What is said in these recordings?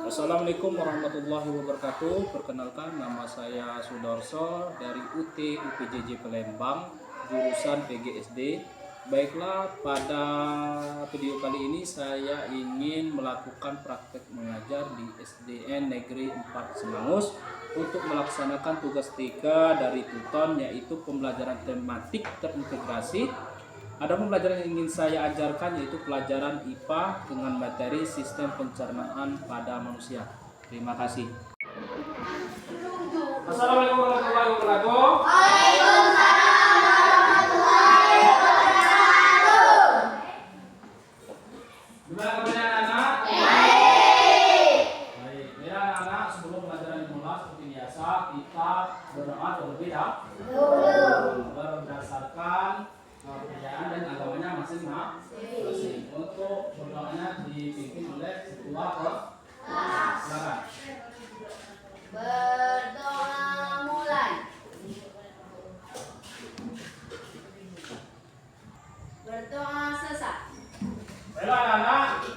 Assalamualaikum warahmatullahi wabarakatuh. Perkenalkan, nama saya Sudarso dari UT UPJJ Palembang, jurusan PGSD. Baiklah, pada video kali ini saya ingin melakukan praktek mengajar di SDN Negeri 4 Semangus untuk melaksanakan tugas 3 dari Tuton, yaitu pembelajaran tematik terintegrasi. Ada pembelajaran yang ingin saya ajarkan, yaitu pelajaran IPA dengan materi sistem pencernaan pada manusia. Terima kasih. Assalamualaikum warahmatullahi wabarakatuh. Waalaikumsalam warahmatullahi wabarakatuh. Gimana kabarnya anak-anak? Baik. Baik. Ya anak-anak, sebelum pelajaran dimulai seperti biasa kita berdoa terlebih dahulu berdasarkan kepercayaan dan agamanya masing-masing. Untuk berdoanya dipimpin oleh ketua kelas. Silakan. Berdoa mulai. Berdoa selesai. Baiklah anak-anak,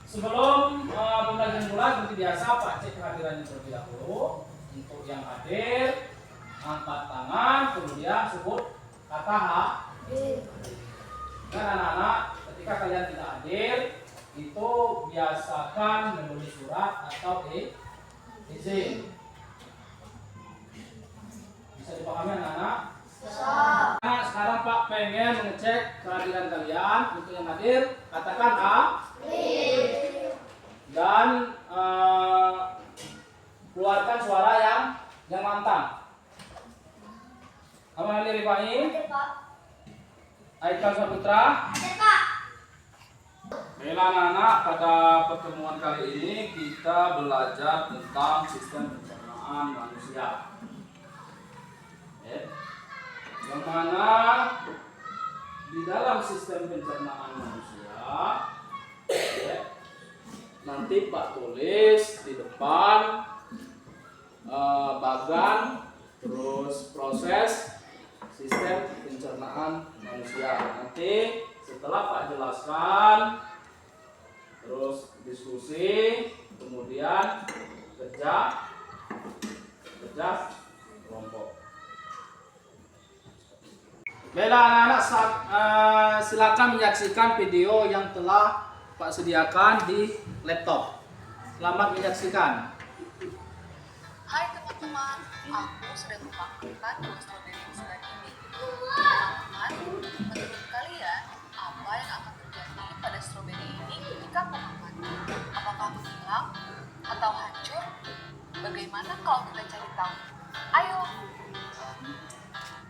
sebelum pembelajaran dimulai seperti biasa Pak cek kehadirannya terlebih dahulu. Untuk yang hadir, angkat tangan, kemudian sebut kata H. Dan anak-anak, ketika kalian tidak hadir, itu biasakan menulis surat atau izin. Bisa dipahami anak-anak? Nah, sekarang Pak pengen mengecek kehadiran kalian. Untuk yang hadir, katakan A. Dan keluarkan suara yang lantang. Kamu hadir Pak I? Aikal Saputra. Baiklah anak-anak, pada pertemuan kali ini kita belajar tentang sistem pencernaan manusia. Yang mana di dalam sistem pencernaan manusia, nanti Pak tulis di depan bagan, terus proses sistem pencernaan manusia. Nanti setelah Pak jelaskan, terus diskusi, kemudian kerja kelompok. Baiklah anak-anak, silakan menyaksikan video yang telah Pak sediakan di laptop. Selamat menyaksikan. Hai teman-teman, aku sedang memakan buah stroberi yang sedang ini. Teman-teman, menurut kalian, apa yang akan terjadi pada stroberi ini ketika aku makan? Apakah menghilang atau hancur? Bagaimana kalau kita cari tahu? Ayo!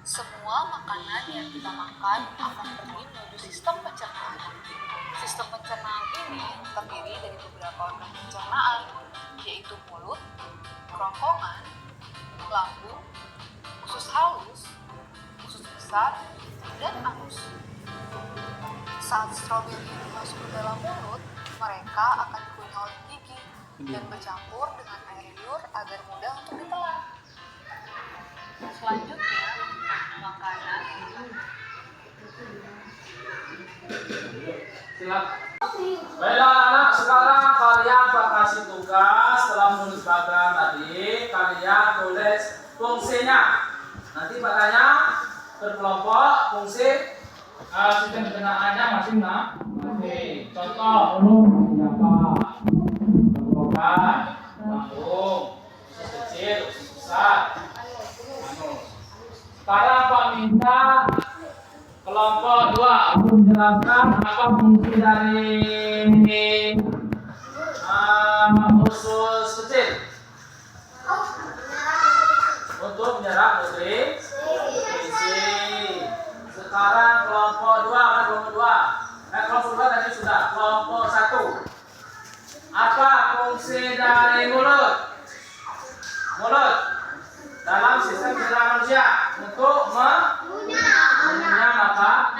Semua makanan yang kita makan akan pergi menuju sistem pencernaan. Sistem pencernaan ini terdiri dari beberapa organ pencernaan, yaitu mulut, kerongkongan, lambung, usus halus, usus besar, dan anus. Saat stroberi masuk ke dalam mulut, mereka akan dikunyah oleh gigi dan bercampur dengan air liur agar mudah untuk ditelan. Selanjutnya, makanan. Silakan. Baiklah anak, sekarang kalian Pak kasih tugas setelah menulis bagan tadi, kalian tulis fungsinya. Nanti Pak tanya berkelompok fungsi sistem pencernaannya masing-masing. Contoh dulu apa? Tenggorokan, lambung, usus kecil, usus besar, anus. Sekarang Pak minta kelompok 2 untuk menjelaskan apa fungsi dari usus kecil untuk menyerap nutrisi. Sekarang kelompok 2 kan kelompok 2 tadi sudah. Kelompok 1, apa fungsi dari mulut dalam sistem pencernaan manusia? Untuk mengunyah makanan.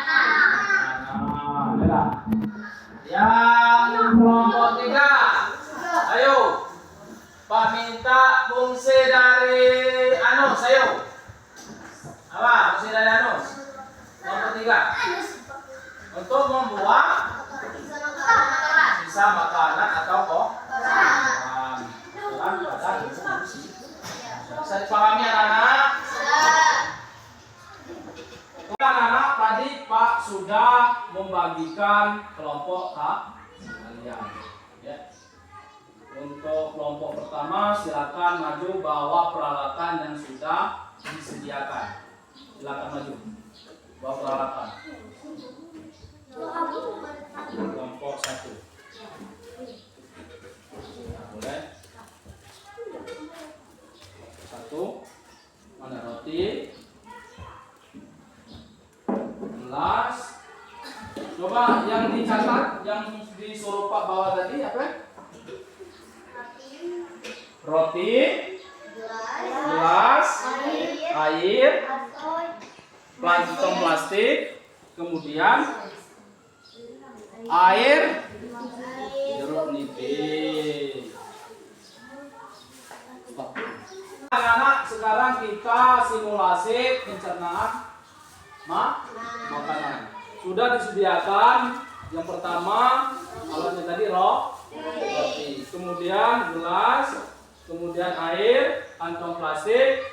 Yang kelompok 3, ayo Pak minta fungsi dari anus. Ayo, apa fungsi dari anus? Kelompok 3, untuk membuang sisa makanan atau kotoran. perhatikan kelompok kalian. Ya. Untuk kelompok pertama silakan maju bawa peralatan yang sudah disediakan. Silakan maju bawa peralatan. Kelompok 1. Boleh. 1. Mana roti? Gelas. Coba yang dicatat, yang disuruh Pak bawa tadi apa? Roti, gelas, air, kantong plastik, kemudian air, jeruk nipis. Anak-anak, sekarang kita simulasi pencernaan makanan. Sudah disediakan yang pertama alatnya tadi roti, kemudian gelas, kemudian air, kantong plastik,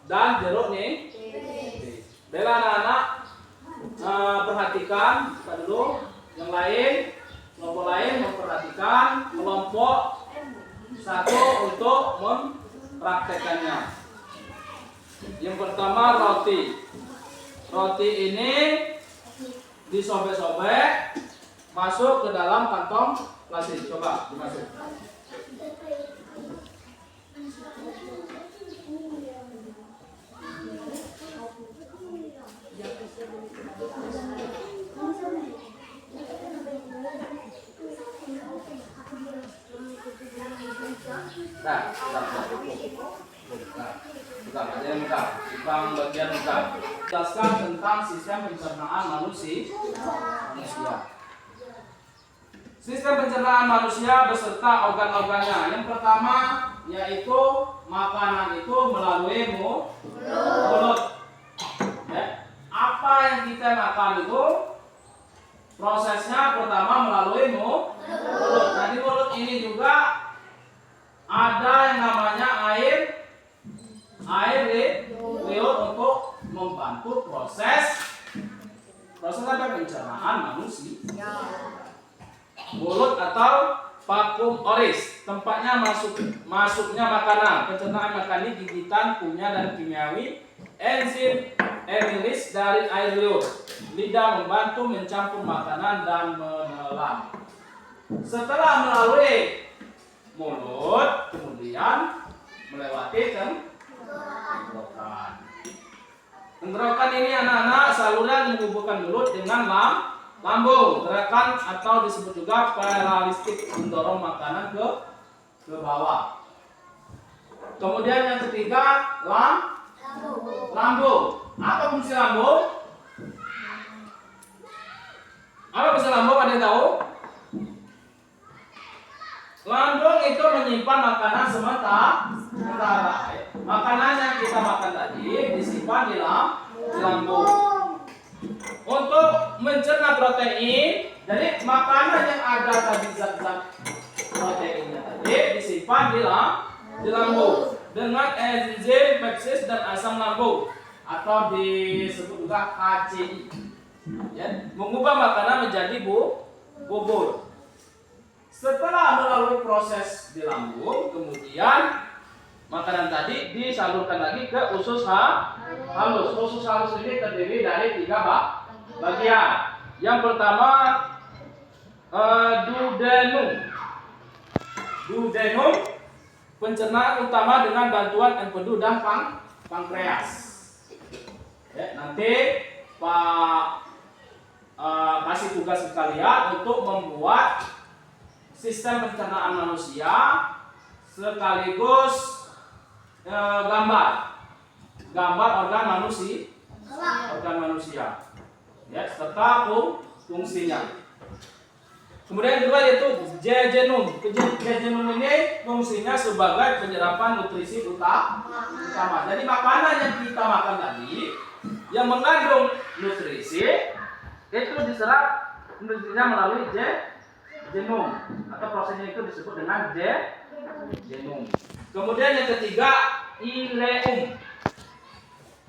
dan jeruk nipis. Bela anak-anak perhatikan kita dulu. Yang lain, kelompok lain memperhatikan kelompok 1 untuk mempraktekannya. Yang pertama roti. Roti ini disobek-sobek masuk ke dalam kantong plastik. Coba dimasuk. Nah, buka aja yang buka. Bang bagian buka. Jelaskan tentang sistem pencernaan manusia. Sistem pencernaan manusia beserta organ-organnya. Yang pertama yaitu makanan itu melalui mulut. Ya. Apa yang kita makan itu prosesnya pertama melalui mulut. Nah di mulut ini juga ada yang namanya air liur untuk membantu proses apa pencernaan manusia. Mulut atau vakum oris, tempatnya masuknya makanan. Pencernaan makanan ini gigitan, kunyah dan kimiawi, enzim emilis dari air liur. Lidah membantu mencampur makanan dan menelan. Setelah melalui mulut, kemudian melewati tenggorokan. Tenggorokan ini anak-anak saluran menghubungkan mulut dengan lambung. Gerakan atau disebut juga paralistik, mendorong makanan ke bawah. Kemudian yang ketiga lambung. Apa fungsi lambung? Apa fungsi lambung? Ada yang tahu? Lambung itu menyimpan makanan sementara. Makanan yang kita makan tadi disimpan di lambung. Untuk mencerna protein, jadi makanan yang ada tadi zat-zat proteinnya tadi disimpan di lambung dengan enzim pepsis dan asam lambung atau disebut juga KCI. Ya, mengubah makanan menjadi bubur. Setelah melalui proses di lambung, kemudian makanan tadi disalurkan lagi ke usus halus. Usus halus ini terdiri dari 3 bagian. Yang pertama duodenum, pencernaan utama dengan bantuan empedu dan pankreas. Ya, nanti Pak kasih tugas ke kalian untuk membuat sistem pencernaan manusia sekaligus gambar organ manusia ya, serta fungsinya. Kemudian kedua yaitu jejenum. Jejenum ini fungsinya sebagai penyerapan nutrisi utama. Jadi makanan yang kita makan tadi yang mengandung nutrisi itu diserap nutrisinya melalui genom atau prosesnya itu disebut dengan genom. Kemudian yang ketiga ileum.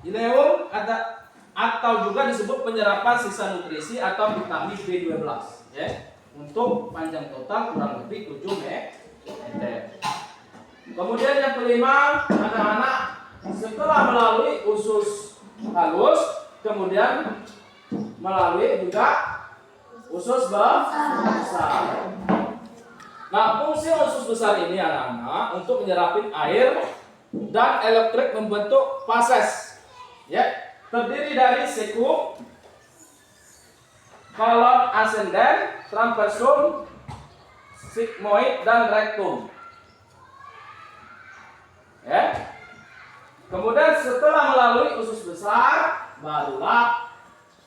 Ileum ada atau juga disebut penyerapan sisa nutrisi atau vitamin B12 ya. Untuk panjang total kurang lebih 7 meter. Kemudian yang kelima, anak-anak setelah melalui usus halus, kemudian melalui juga usus besar. Nah, fungsi usus besar ini anak-anak untuk menyerapin air dan elektrik membentuk fases. Ya, terdiri dari sekum, kolon ascendent, transversum, sigmoid dan rectum. Ya. Kemudian setelah melalui usus besar, barulah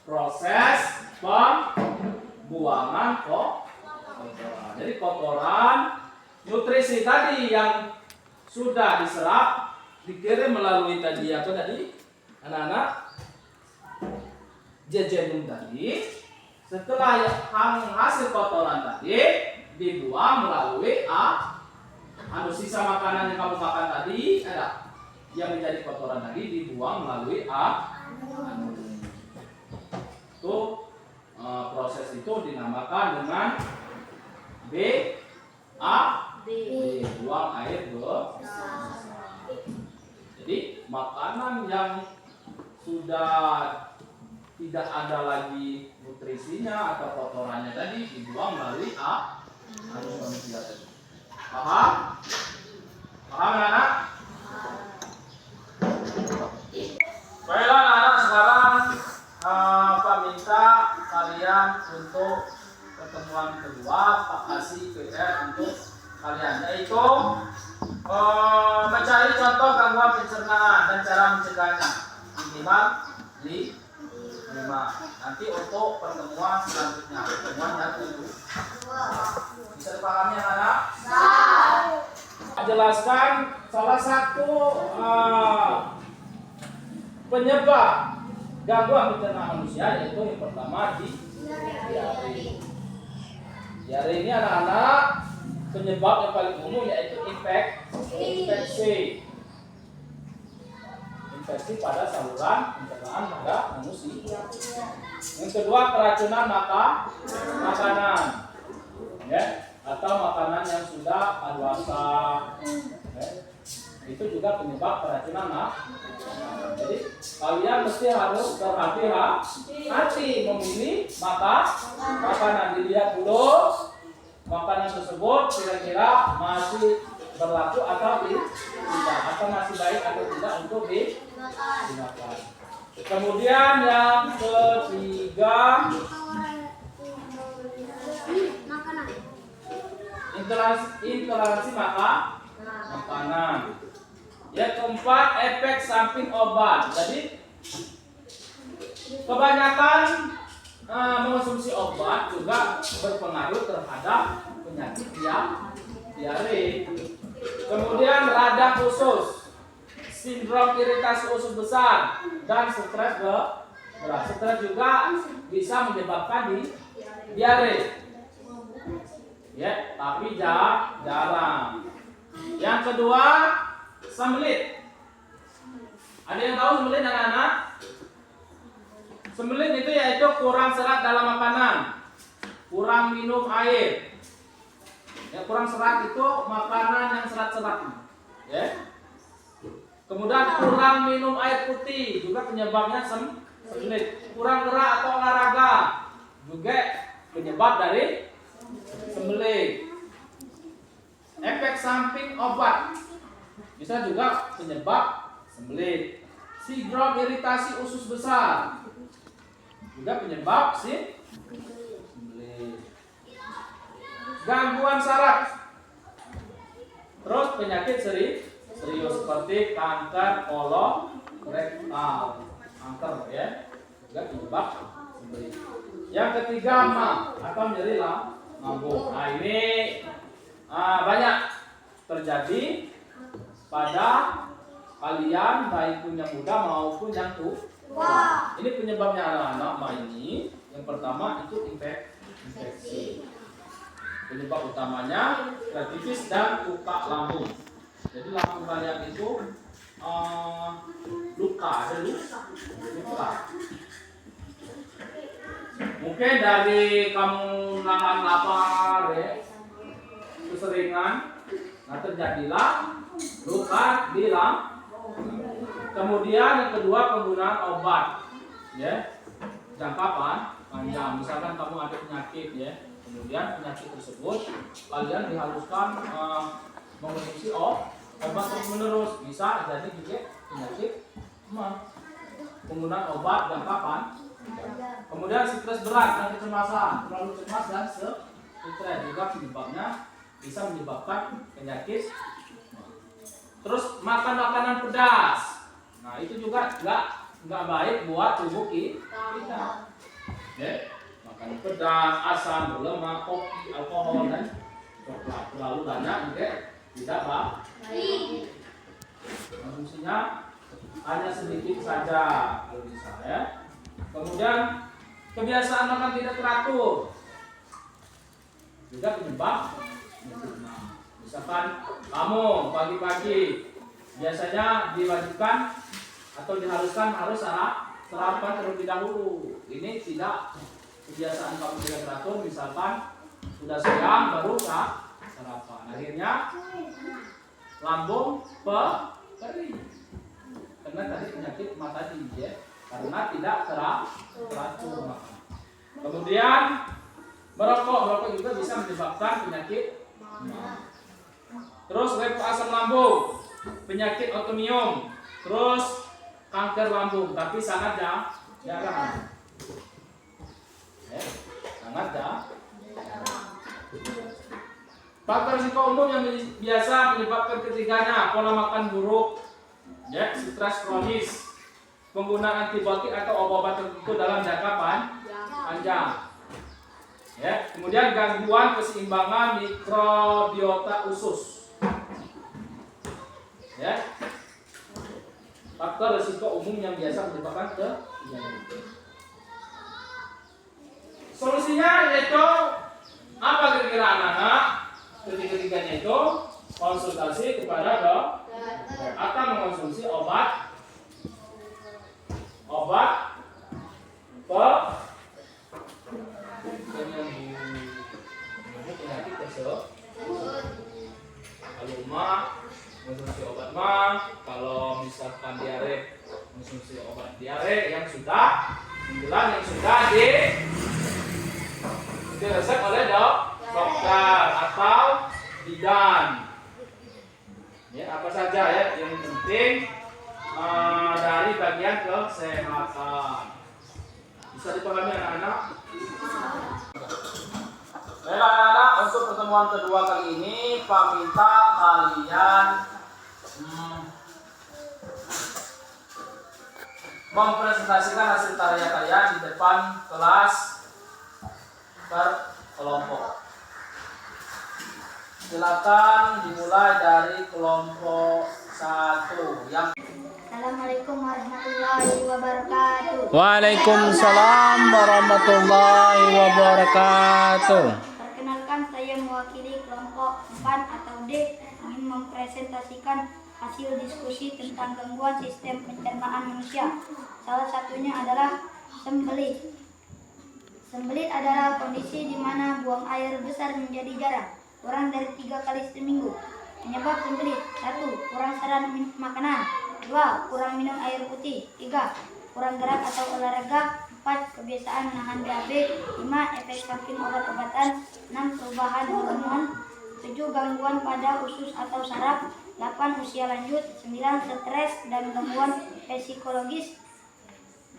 proses pembuangan kotoran. Jadi kotoran, nutrisi tadi yang sudah diserap dikirim melalui tadi apa tadi? Anak-anak jejunum tadi. Setelah hasil kotoran tadi dibuang melalui sisa makanan yang kamu makan tadi ada yang menjadi kotoran tadi dibuang melalui itu proses itu dinamakan dengan buang air besar. Jadi makanan yang sudah tidak ada lagi nutrisinya atau kotorannya tadi dibuang melalui anus manusia tadi. Paham? Paham anak-anak? Baiklah anak-anak, sekarang Pak minta kalian untuk pertemuan kedua Pak kasih PR untuk kalian, yaitu mencari contoh gangguan pencernaan dan cara mencegahnya minimal 5. Nanti untuk pertemuan selanjutnya, pertemuan yang kedua. Bisa dipahami anak-anak? Jelaskan salah satu penyebab gangguan pencernaan manusia, yaitu yang pertama diare. Diare ini anak-anak penyebab yang paling umum yaitu infeksi pada saluran pencernaan pada manusia. Yang kedua keracunan makanan, ya, atau makanan yang sudah kadaluarsa, ya. Itu juga penyebab keracunan makanan. Jadi kalian mesti harus berhati-hati memilih makanan. Dilihat dulu makanan tersebut kira-kira masih berlaku atau tidak, atau masih baik atau tidak untuk dimakan. Kemudian yang ketiga, intoleransi makanan. Yang keempat, efek samping obat. Jadi kebanyakan mengonsumsi obat juga berpengaruh terhadap penyakit diare. Kemudian radang usus, sindrom iritasi usus besar, dan stres berat. Stres juga bisa menyebabkan diare. Ya, tapi jarang. Yang kedua, sembelit. Ada yang tahu sembelit anak-anak? Sembelit itu yaitu kurang serat dalam makanan, kurang minum air. Ya, kurang serat itu makanan yang serat-serat. Ya. Kemudian kurang minum air putih juga penyebabnya sembelit. Kurang gerak atau olahraga juga penyebab dari sembelit. Efek samping obat bisa juga penyebab sembelit. Sindrom iritasi usus besar juga penyebab sembelit. Gangguan saraf, terus penyakit serius seperti kanker kolorektal, kanker ya, juga penyebab sembelit. Yang ketiga atau nyeri lambung. Nah ini banyak terjadi pada kalian baik pun yang muda maupun yang tua. Ini penyebabnya anak-anak ini. Yang pertama itu infeksi. Penyebab utamanya hepatitis dan luka lambung. Jadi lama kembalian itu luka, ada luka. Mungkin dari kamu nahan lapar ya, keseringan, nah terjadilah luka di lambung. Kemudian yang kedua penggunaan obat, ya, jangka panjang. Misalkan kamu ada penyakit, ya, kemudian penyakit tersebut kalian diharuskan mengonsumsi obat terus menerus, bisa jadi juga penyakit mah. Penggunaan obat jangka panjang. Kemudian stres berat dan kecemasan, terlalu cemas dan stres juga penyebabnya bisa menyebabkan penyakit. Terus makan makanan pedas, nah itu juga nggak baik buat tubuh kita. Ya, makan pedas, asam, berlemak, kopi, alkohol dan coklat terlalu banyak juga tidak baik. Konsumsinya hanya sedikit saja kalau bisa ya. Kemudian kebiasaan makan tidak teratur juga penyebab. Misalkan kamu pagi-pagi biasanya diwajibkan atau diharuskan harus sarapan terlebih dahulu. Ini tidak, kebiasaan kamu tidak teratur, misalkan sudah siang baru sarapan. Akhirnya lambung kering. Karena tadi penyakit mata tinggi ya, karena tidak teratur makan. Kemudian merokok juga bisa menyebabkan penyakit. Terus lepo asam lambung, penyakit autoimun, terus kanker lambung, tapi sangat jarang. Sangat jarang. Faktor risiko umum yang biasa menyebabkan ketiganya: pola makan buruk, ya, stres kronis, penggunaan antibiotik atau obat tertentu dalam jangka panjang. Ya, kemudian gangguan keseimbangan mikrobiota usus. Ya. Faktor risiko umum yang biasa menyebabkan solusinya yaitu apa kira-kira anak-anak? Ketiga-tiganya itu konsultasi kepada dokter atau mengonsumsi obat penyakit tersebut. Kalau mengonsumsi obat kalau misalkan diare, mengonsumsi obat diare yang sudah diresep oleh dokter atau bidan. Ya, apa saja ya yang penting dari bagian kesehatan. Bisa dipahami anak-anak? Baik anak-anak, untuk pertemuan kedua kali ini Pak minta kalian mempresentasikan hasil karya kalian di depan kelas berkelompok. Silakan dimulai dari kelompok 1 yang. Assalamualaikum warahmatullahi wabarakatuh. Waalaikumsalam warahmatullahi wabarakatuh. Perkenalkan, saya mewakili kelompok 4 atau D ingin mempresentasikan hasil diskusi tentang gangguan sistem pencernaan manusia. Salah satunya adalah sembelit. Sembelit adalah kondisi di mana buang air besar menjadi jarang, kurang dari 3 kali seminggu. Penyebab sembelit: 1. Kurang serat makanan. 2. Kurang minum air putih. 3. Kurang gerak atau olahraga. 4. Kebiasaan menahan BAB. 5. Efek samping obat-obatan. 6. Perubahan hormon. 7. Gangguan pada usus atau saraf. 8. Usia lanjut. 9. Stres dan gangguan psikologis.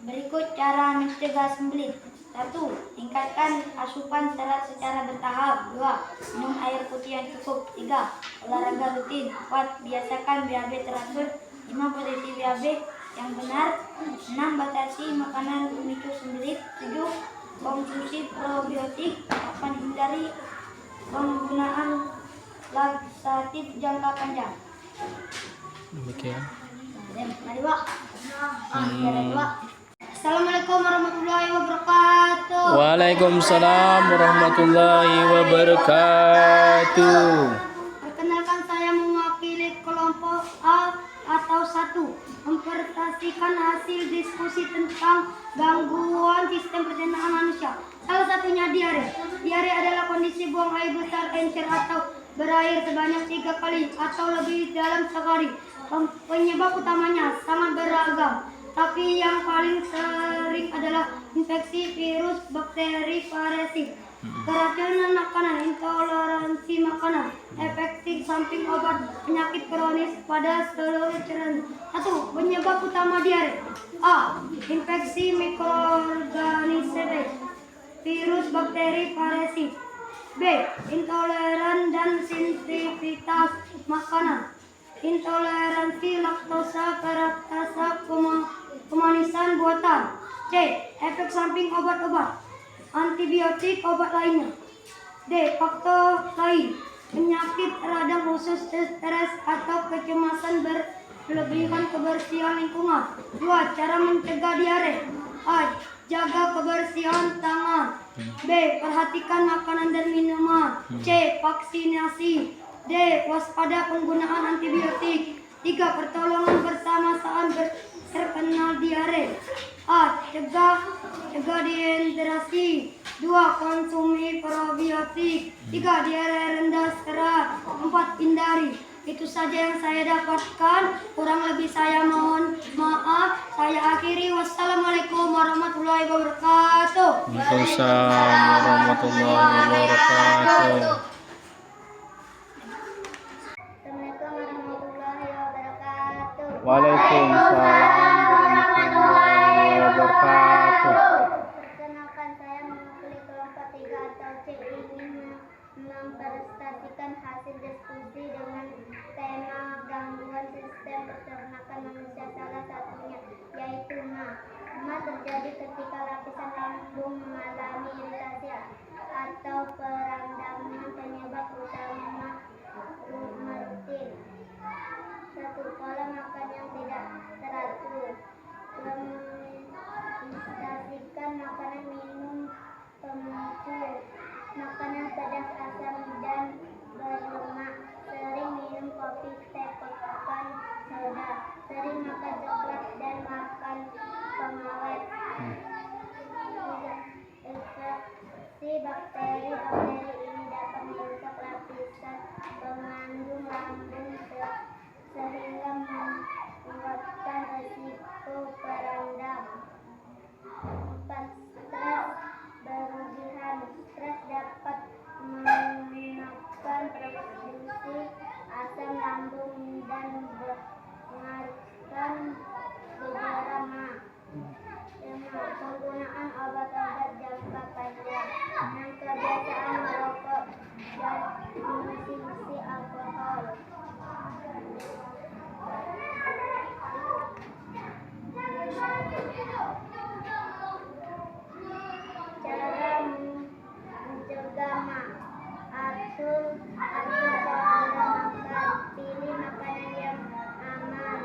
Berikut cara mencegah sembelit. 1. Tingkatkan asupan serat secara bertahap. 2. Minum air putih yang cukup. 3. Olahraga rutin. 4. Biasakan BAB teratur. 5. Posisi BAB yang benar. 6. Batasi makanan pemicu sembelit. 7. Konsumsi probiotik. 8. Hindari penggunaan laksatif jangka panjang. Demikian. Mari Pak. Assalamualaikum warahmatullahi wabarakatuh. Waalaikumsalam warahmatullahi wabarakatuh. Perkenalkan, saya mewakili kelompok menpresentasikan hasil diskusi tentang gangguan sistem pencernaan manusia. Salah satunya diare. Diare adalah kondisi buang air besar, encer atau berair sebanyak 3 kali atau lebih dalam sehari. Penyebab utamanya sangat beragam, tapi yang paling sering adalah infeksi virus, bakteri, parasit, keracunan makanan, intoleransi makanan, efek samping obat, penyakit kronis pada seluruh cairan. 1. Penyebab utama diare. A. Infeksi mikroorganisme, virus, bakteri, parasit. B. Intoleran dan sensitivitas makanan, intoleransi laktosa, laktasa, kemanisan buatan. C. Efek samping obat-obat, antibiotik, obat lainnya. D. Faktor lain, penyakit radang khusus, stres atau kecemasan berlebihan, kebersihan lingkungan. 2. Cara mencegah diare. A. Jaga kebersihan tangan. B. Perhatikan makanan dan minuman. C. Vaksinasi. D. Waspada penggunaan antibiotik. 3. Pertolongan bersama saat terkena diare. A. Cegah dehidrasi. 2. Konsumsi probiotik. 3. Diare rendah serat. 4. Hindari. Itu saja yang saya dapatkan. Kurang lebih saya mohon maaf. Saya akhiri. Wassalamualaikum warahmatullahi wabarakatuh. Waalaikumsalam warahmatullahi wabarakatuh. Assalamualaikum warahmatullahi wabarakatuh. Waalaikumsalam warahmatullahi wabarakatuh. Perkenalkan, saya mewakili kelompok 3 atau C ingin mempresentasikan hasil diskusi dengan tema gangguan sistem pencernaan manusia. Salah satunya yaitu ma terjadi ketika lapisan lambung mengalami iritasi atau perandaman. Penyebab utama rumatin. 1. Pola makan yang tidak teratur, menginstalasikan makanan, minum pemicu, makanan pedas, asam, dan berlemak, sering minum kopi, teh, pekan, soda, sering makan coklat, dan makan pengawet. 3. Infeksi bakteri. Bakteri ini dapat merusak lapisan pengandung lambung sehingga menguatkan risiko perandam. 4. Stres berlebihan. Stres dapat menaikkan produksi asam lambung dan mengakibatkan gejala ma. 5. Penggunaan obat-obat jangka panjang. 6. Kebiasaan merokok dan mengonsumsi alkohol. Cara mencegah ma. Atur pola makan. Pilih makanan yang aman.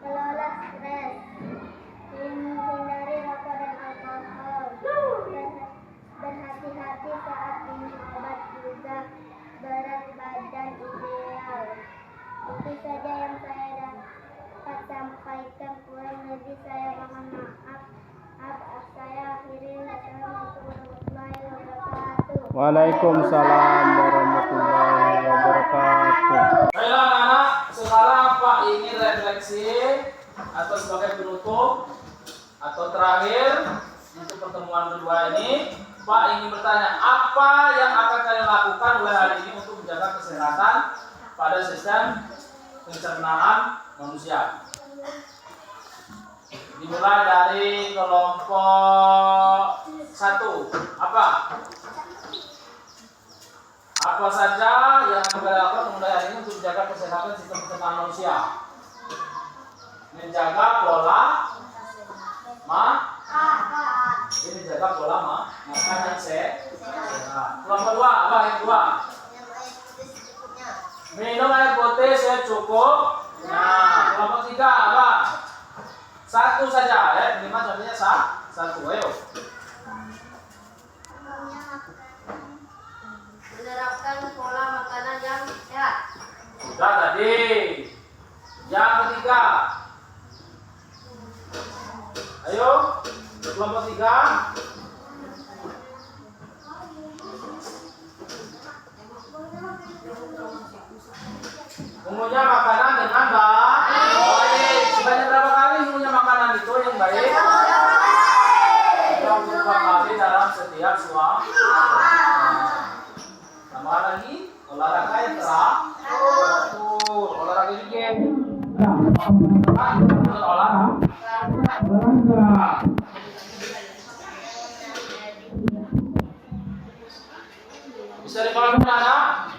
Kelola stres. Hindari rokok dan alkohol. Berhati-hati saat minum obat. Juga berat badan ideal. Itu saja yang saya dapat sampaikan. Kurang lebih saya mohon maaf. Saya akhiri. Assalamualaikum warahmatullahi wabarakatuh. Waalaikumsalam warahmatullahi wabarakatuh. Baiklah anak-anak, sekarang Pak ingin refleksi atau sebagai penutup atau terakhir untuk pertemuan kedua ini, Pak ingin bertanya apa yang akan kalian lakukan mulai hari ini untuk menjaga kesehatan pada sistem pencernaan manusia. Dimulai dari kelompok 1. Apa saja yang akan kalian lakukan mulai hari ini untuk menjaga kesehatan sistem pencernaan manusia? Menjaga pola ini menjaga pola makan yang sehat. Kelompok 2, apa yang kedua? Minum air putih secukup. Nah, kelompok 3 apa? 1 saja ya, minimal contohnya 1. Ayo. Menerapkan pola makanan yang sehat. Sudah tadi. Yang Kelompok 3. Mengunyah makanan dengan baik. Sebanyak berapa kali mengunyah makanan itu yang baik? 32 kali dalam setiap suam. Tambah lagi olahraga yang teratur. Olahraga juga. Olahraga. Bisa dipahami anak?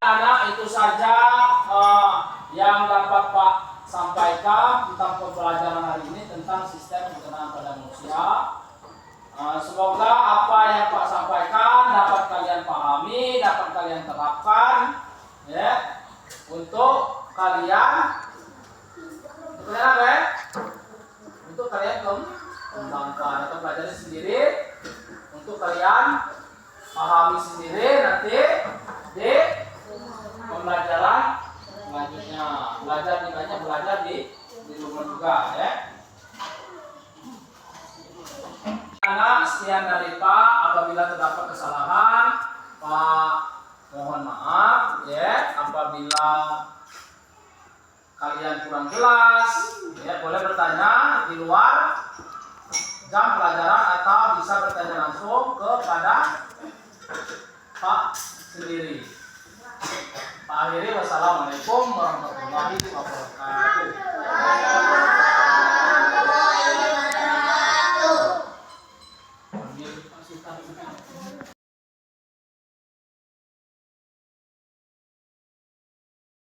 Anak, itu saja yang dapat Pak sampaikan tentang pembelajaran hari ini tentang sistem pencernaan pada manusia. Semoga apa yang Pak sampaikan dapat kalian pahami, dapat kalian terapkan, ya, untuk kalian untuk kalian kembangkan atau pelajari sendiri, untuk kalian pahami sendiri nanti di pembelajaran selanjutnya. Belajar di rumah juga, ya. Anak, sekian dari Pak. Apabila terdapat kesalahan, Pak mohon maaf, ya. Apabila kalian kurang jelas, ya, boleh bertanya di luar jam pelajaran atau bisa bertanya langsung kepada Pak sendiri. Pak akhiri, wassalamualaikum warahmatullahi wabarakatuh.